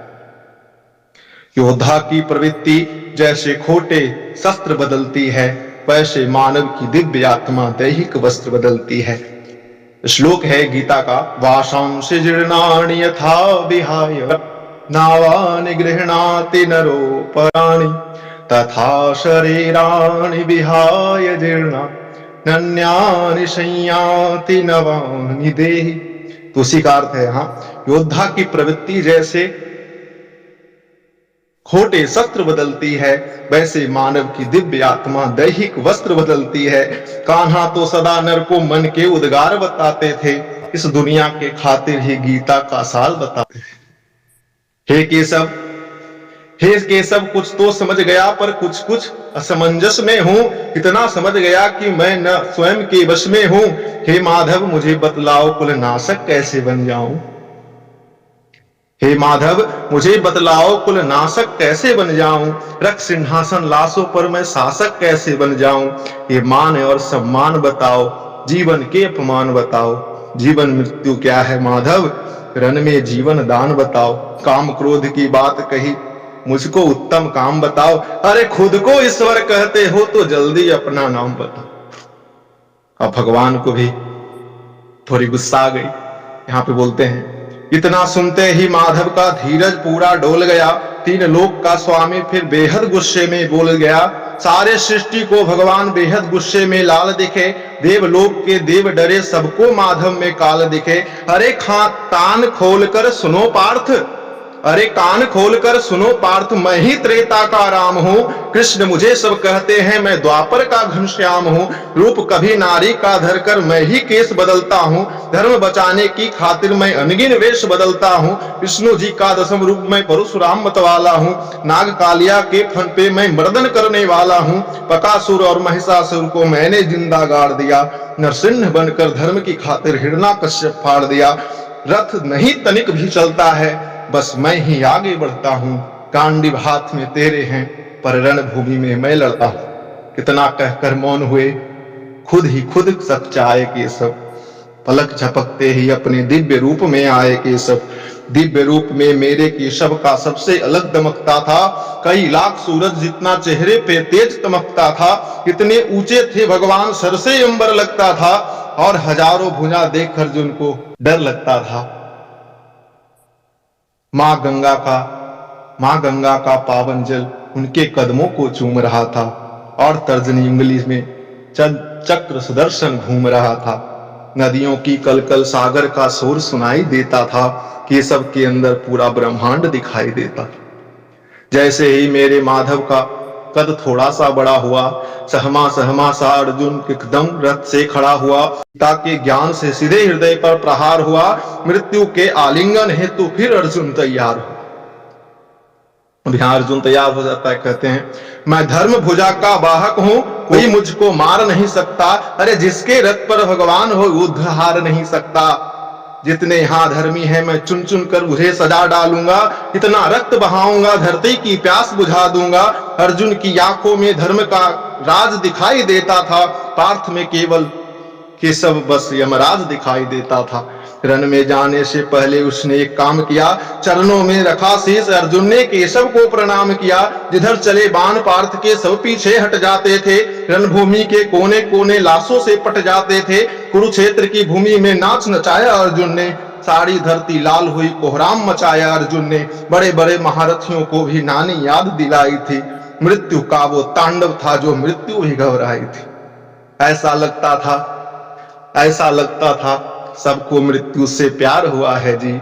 योद्धा की प्रवृत्ति जैसे खोटे शस्त्र बदलती है, वैसे मानव की दिव्य आत्मा दैहिक वस्त्र बदलती है। श्लोक है गीता का, वाशांसि जीर्णानि यथा विहाय नावानि गृह्णाति नरोपराणि तथा शरीराणि विहाय जीर्णा नन्यानि संयाति नवानि देहि। तो उसी का अर्थ है यहाँ, योद्धा की प्रवृत्ति जैसे खोटे शस्त्र बदलती है, वैसे मानव की दिव्य आत्मा दैहिक वस्त्र बदलती है। कान्हा तो सदा नर को मन के उद्गार बताते थे, इस दुनिया के खातिर ही गीता का सार बताते थे। हे केशव कुछ तो समझ गया पर कुछ कुछ असमंजस में हूं, इतना समझ गया कि मैं न स्वयं के वश में हूं। हे माधव मुझे बतलाओ कुल नाशक कैसे बन जाऊं। हे माधव मुझे बतलाओ कुल नाशक कैसे बन जाऊं, रख सिंहासन लाशों पर मैं शासक कैसे बन जाऊं। ये मान और सम्मान बताओ, जीवन के अपमान बताओ, जीवन मृत्यु क्या है माधव, रण में जीवन दान बताओ। काम क्रोध की बात कही, मुझको उत्तम काम बताओ, अरे खुद को ईश्वर कहते हो तो जल्दी अपना नाम बताओ। अब भगवान को भी थोड़ी गुस्सा आ गई, यहाँ पे बोलते हैं, इतना सुनते ही माधव का धीरज पूरा डोल गया, तीन लोक का स्वामी फिर बेहद गुस्से में बोल गया। सारे सृष्टि को भगवान बेहद गुस्से में लाल दिखे, देवलोक के देव डरे, सबको माधव में काल दिखे। अरे कान खोलकर सुनो पार्थ, अरे कान खोलकर सुनो पार्थ, मैं ही त्रेता का राम हूँ। कृष्ण मुझे सब कहते हैं, मैं द्वापर का घनश्याम हूँ। रूप कभी नारी का धरकर मैं ही केस बदलता हूँ, धर्म बचाने की खातिर मैं अनगिन वेश बदलता हूँ। विष्णु जी का दसम रूप मैं परशुराम मतवाला हूँ, नाग कालिया के फन पे मैं मर्दन करने वाला हूँ। बकासुर और महिषासुर को मैंने जिंदा गाड़ दिया, नरसिंह बनकर धर्म की खातिर हिरण्याकश्यप फाड़ दिया। रथ नहीं तनिक भी चलता है, बस मैं ही आगे बढ़ता हूं। गांडीव हाथ में तेरे हैं, पर रणभूमि में मैं लड़ता हूं। कितना कहकर मौन हुए, खुद ही खुद सच्चाए केशव, पलक झपकते ही अपने दिव्य रूप में आए केशव। दिव्य रूप में मेरे केशव का सबसे अलग दमकता था, कई लाख सूरज जितना चेहरे पे तेज चमकता था। इतने ऊंचे थे भगवान, सर से अंबर लगता था, और हजारों भुजा देख अर्जुन को डर लगता था। मां गंगा का पावन जल उनके कदमों को चूम रहा था, और तर्जनी उंगली में चक्र सुदर्शन घूम रहा था। नदियों की कलकल सागर का शोर सुनाई देता था, केशव के अंदर पूरा ब्रह्मांड दिखाई देता। जैसे ही मेरे माधव का कद थोड़ा सा बड़ा हुआ, सहमा सा अर्जुन एकदम रथ से खड़ा हुआ। पिता के ज्ञान से सीधे हृदय पर प्रहार हुआ, मृत्यु के आलिंगन हेतु फिर अर्जुन तैयार हुआ। अब यहाँ अर्जुन तैयार हो जाता है, कहते हैं, मैं धर्म भुजा का वाहक हूं, कोई मुझको मार नहीं सकता। अरे जिसके रथ पर भगवान हो, युद्ध हार नहीं सकता। जितने यहाँ धर्मी हैं मैं चुन चुन कर उन्हें सजा डालूंगा, इतना रक्त बहाऊंगा, धरती की प्यास बुझा दूंगा। अर्जुन की आंखों में धर्म का राज दिखाई देता था, पार्थ में केवल केशव बस यमराज दिखाई देता था। रण में जाने से पहले उसने एक काम किया, चरणों में रखा शीश। अर्जुन ने केशव को प्रणाम किया। जिधर चले बाण पार्थ के सब पीछे हट जाते थे। रणभूमि के कोने कोने लाशों से पट जाते थे। कुरुक्षेत्र की भूमि में नाच नचाया अर्जुन ने। सारी धरती लाल हुई, कोहराम मचाया अर्जुन ने। बड़े बड़े महारथियों को भी नानी याद दिलाई थी। मृत्यु का वो तांडव था जो मृत्यु भी घबराई थी। ऐसा लगता था सबको मृत्यु से प्यार हुआ है जी।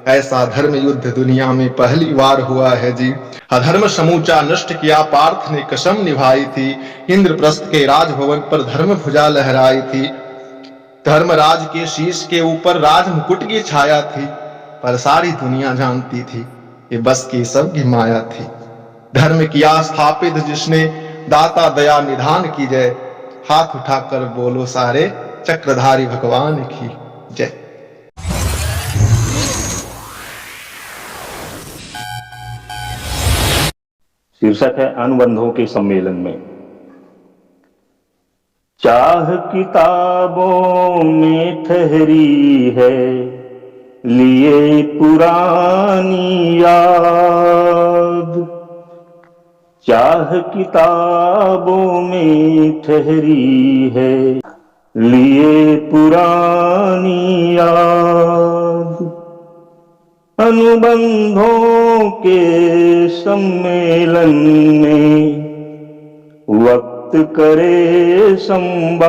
ऐसा धर्म युद्ध दुनिया में पहली बार हुआ है जी। अधर्म समूचा नष्ट किया पार्थ ने कसम निभाई थी। इंद्रप्रस्थ के राजभवन पर धर्म ध्वजा लहराई थी। धर्मराज के शीश के ऊपर राज मुकुट की छाया थी। पर सारी दुनिया जानती थी ये बस केशव की माया थी। धर्म किया स्थापित जिसने, दाता दया निधान की जय। हाथ उठाकर बोलो सारे, चक्रधारी भगवान की जय। शीर्षक है अनुबंधों के सम्मेलन में। चाह किताबों में ठहरी है, लिए पुरानी याद। चाह किताबों में ठहरी है, लिए पुरानी याद। अनुबंधों के सम्मेलन में वक्त करे संवाद।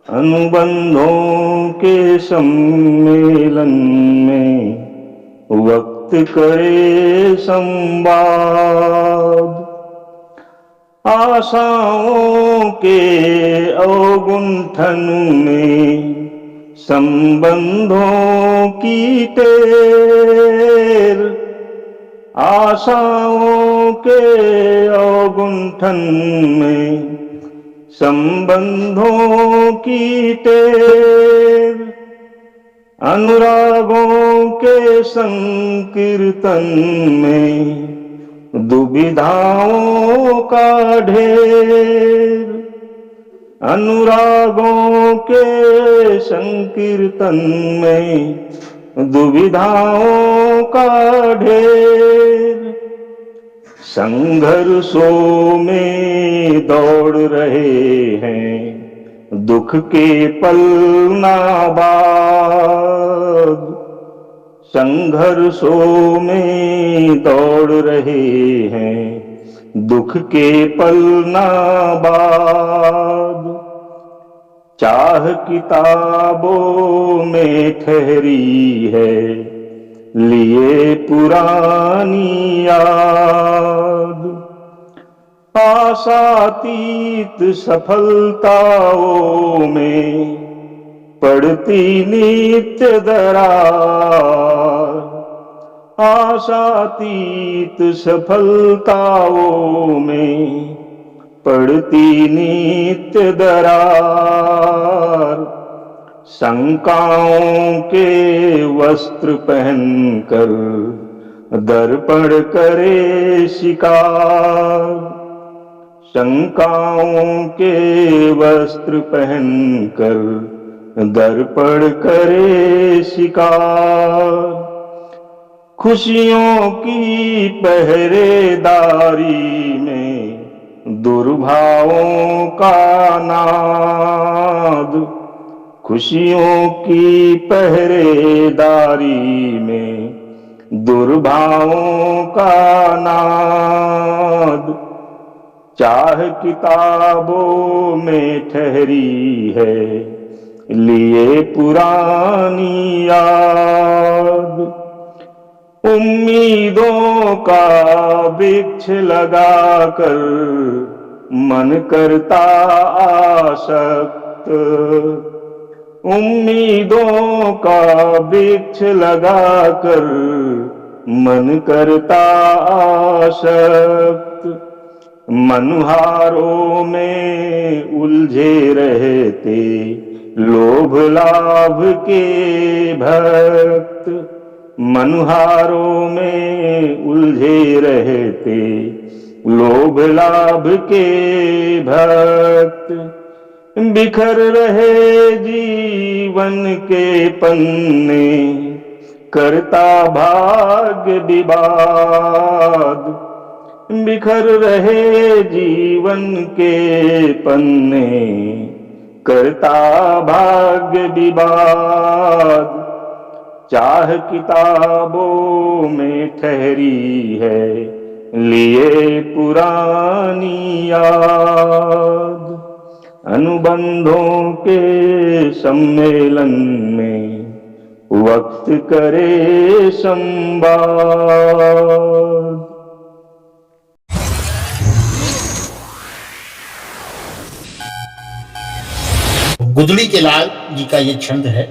अनुबंधों के सम्मेलन में वक्त करे संवाद। आशाओं के अवगुंठन में संबंधों की टेर। आशाओं के अवगुंठन में संबंधों की टेर। अनुरागों के संकीर्तन में दुविधाओं का ढेर। अनुरागों के संकीर्तन में दुविधाओं का ढेर। संघर्षों में दौड़ रहे हैं दुख के पल नाबाद। संघर्षों में दौड़ रहे हैं दुख के पल नाबाद। चाह किताबों में ठहरी है, लिए पुरानी याद। आशातीत सफलताओं में पड़ती नित्य दरार। आशातीत सफलताओं में पड़ती नित्य दरार। शंकाओं के वस्त्र पहनकर दर्पण करे शिकार। शंकाओं के वस्त्र पहनकर दर्पण करे शिकार। खुशियों की पहरेदारी में दुर्भावों का नाद। खुशियों की पहरेदारी में दुर्भावों का नाद। चाह किताबों में ठहरी है, लिए पुरानी याद। उम्मीदों का वृक्ष लगाकर मन करता आसक्त। उम्मीदों का वृक्ष लगाकर मन करता आसक्त। मनुहारों में उलझे रहते लोभ लाभ के भक्त। मनुहारों में उलझे रहते लोभ लाभ के भक्त। बिखर रहे जीवन के पन्ने, करता भाग्य विवाद। बिखर रहे जीवन के पन्ने, करता भाग्य विवाद। चाह किताबों में ठहरी है, लिए पुरानी याद। अनुबंधों के सम्मेलन में वक्त करे संवाद। गुदड़ी के लाल जी का ये छंद है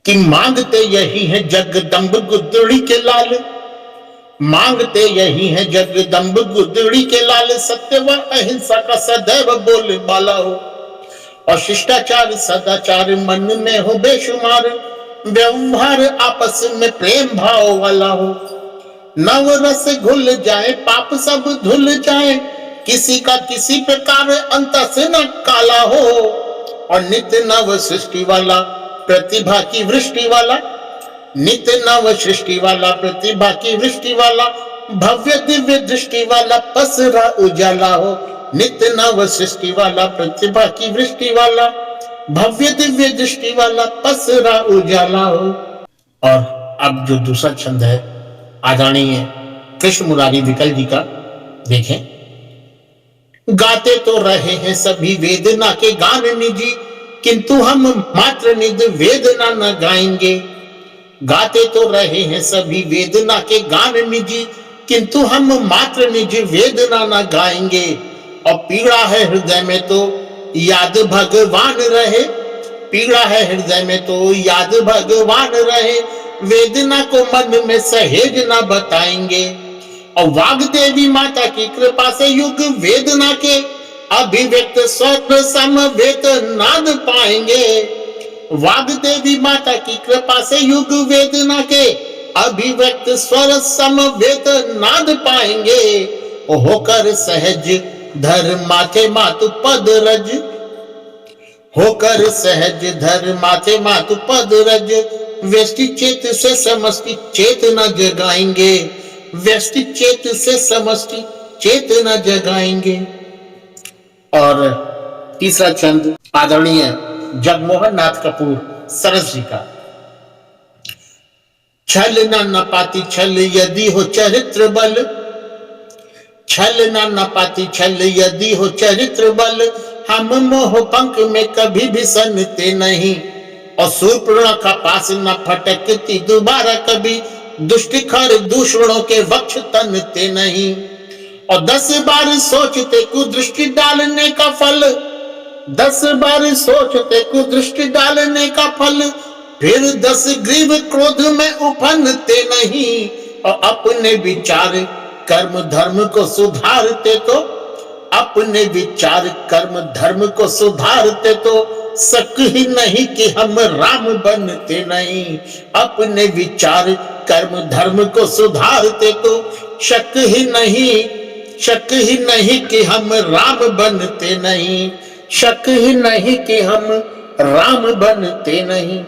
कि मांगते यही है जगदम्ब गुदड़ी के लाल, मांगते यही है जगदम्ब गुदड़ी के लाल। सत्य व अहिंसा का सदैव बोले बाला हो, और शिष्टाचार सदाचार मन में हो बेशुमार। व्यवहार आपस में प्रेम भाव वाला हो, नव रस घुल जाए पाप सब धुल जाए। किसी का किसी प्रकार अंत से न काला हो, और नित्य नव सृष्टि वाला प्रतिभा की वृष्टि वाला। नित्य नव सृष्टि वाला प्रतिभा की वृष्टि वाला, भव्य दिव्य दृष्टि वाला पसरा उजाला हो। नित्य नव सृष्टि वाला प्रतिभा की वृष्टि वाला, भव्य दिव्य दृष्टि वाला पसरा उजाला हो। और अब जो दूसरा छंद है आदरणीय कृष्ण मुरारी विकल जी का, देखें। गाते तो रहे हैं सभी वेदना के गान निजी, किंतु हम मात्र निज वेदना न गाएंगे। गाते तो रहे हैं सभी वेदना के गान निजी, किंतु हम मात्र निज वेदना न गाएंगे। और पीड़ा है हृदय में तो याद भगवान रहे, पीड़ा है हृदय में तो याद भगवान रहे। वेदना को मन में सहेज न बताएंगे, और वाग्देवी माता की कृपा से युग वेदना के अभिव्यक्त स्वर समवेत नाद पाएंगे। वाग्देवी माता की कृपा से युग वेदना के अभिव्यक्त स्वर समवेत नाद पाएंगे। होकर सहज धर माथे मातु पद रज, होकर सहज धर माथे मातु पद रज। व्यष्टि चेत से समष्टि चेतना जगाएंगे, व्यष्टि चेत से समष्टि चेतना जगाएंगे। और तीसरा छंद आदरणीय जगमोहन नाथ कपूर सरस जी का। छल न पाती छल यदि हो चरित्र बल, छल न पाती छल यदि हो चरित्र बल। हम मोह पंख में कभी भी सनते नहीं, और सूर्पणखा का पास न फटकती दोबारा कभी। दुष्ट खर दूषणों के वक्ष तनते नहीं, और 10 बार सोचते कुदृष्टि डालने का फल। 10 बार सोचते कुदृष्टि डालने का फल, फिर 10 ग्रीव क्रोध में उफनते नहीं। और अपने विचार कर्म धर्म को सुधारते तो, अपने विचार कर्म धर्म को सुधारते तो शक ही नहीं कि हम राम बनते नहीं। अपने विचार कर्म धर्म को सुधारते तो शक ही नहीं कि हम राम बनते नहीं, शक ही नहीं कि हम राम बनते नहीं।